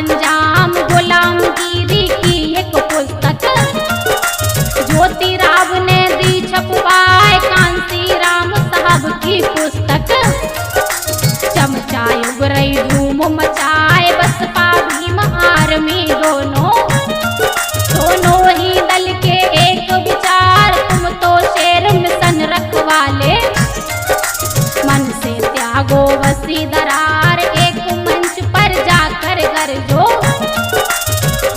अंजाम गुलामगिरी की एक पुस्तक ज्योतिराव ने दी छपवाए कांसी राम साहब की पुस्तक। चमचा युग रही धूम मचाए बसपा भीम आर्मी दोनों ही दल के एक विचार, तुम तो शेर मिशन रखवाले। मन से त्यागो वसी दरार, एक मंच पर जाकर गरजो,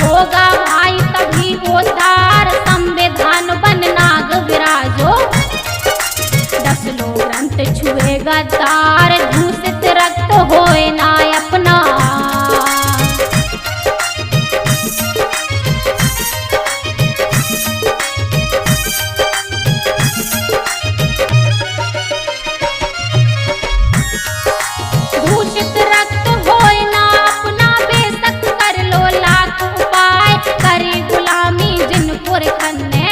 होगा भाई तभी उद्धार, संविधान बन नाग विराजो। 10 लो ग्रंथ छुए गद्दार, दूषित रक्त होए ना अपना। दूषित रक्त होए ना अपना, बेशक कर लो लाख उपाय, करी गुलामी जिन पुरखन ने,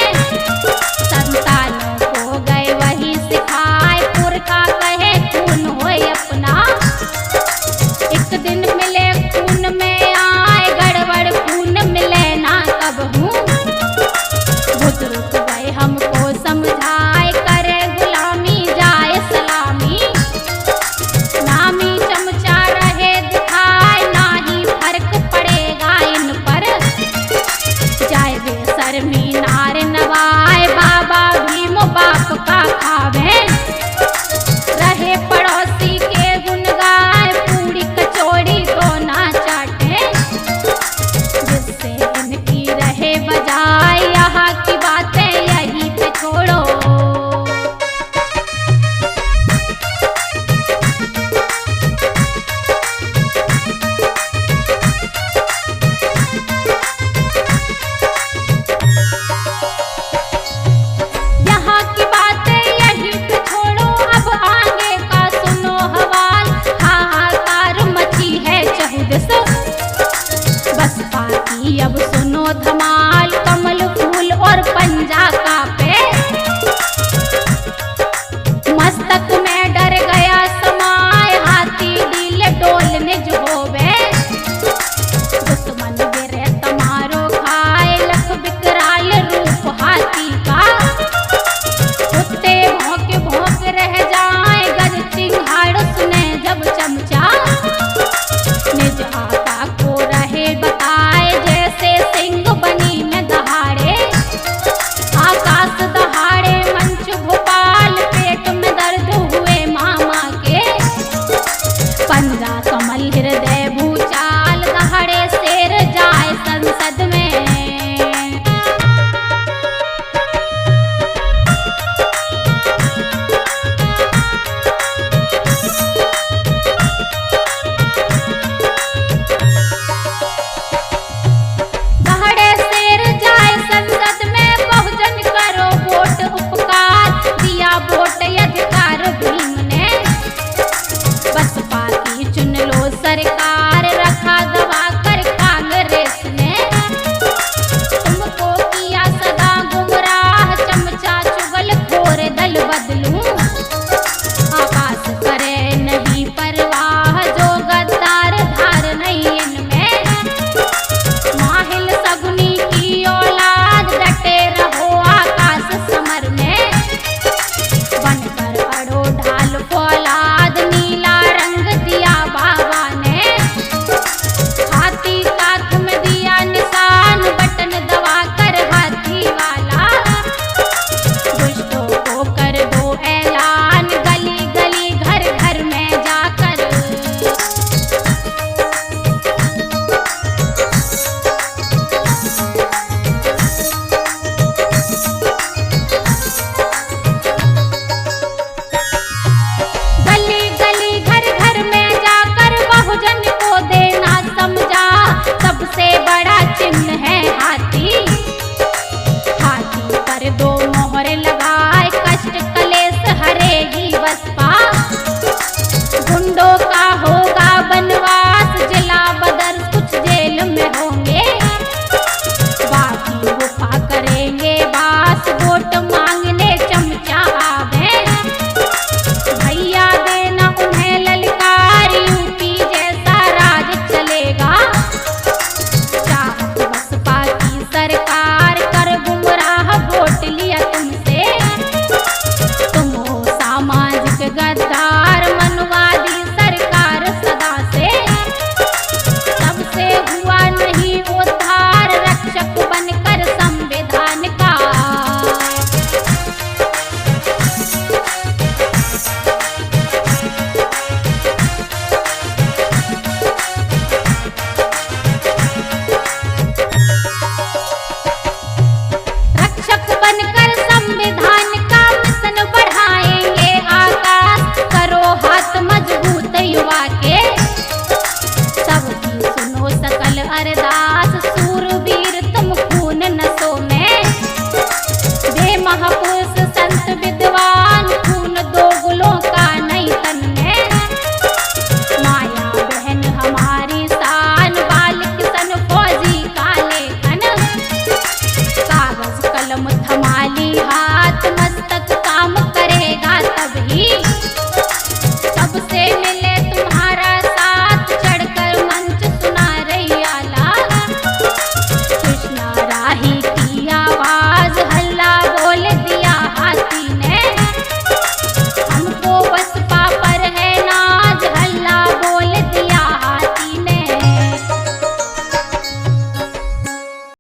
संतानों को गए वही सिखाए, पुरखा कहे खून होए अपना। एक दिन मिले खून में आए, गड़बड़ खून मिले ना कबहू, बुजुर्ग गए हमको समझाए, करे गुलामी जाए सलामी। नामी चमचा रहे दिखाए, ना ही फर्क पड़ेगा इन पर, जाए बेशर्मी नार नवाए, बाबा भीम बाप का खावे। रहे पड़ोसी के गुण गाए, पूरी कचौड़ी तो ना चाटे, जिससे इनकी रहे बजाय, यहाँ की बातें यहीं पे छोड़ो। यहाँ की बातें यहीं पे छोड़ो, अब आगे का सुनो हवाल, हाहाकार मची है चहुदिस, बसपा की अब सुनो धमाल, कमल फूल और पंजा का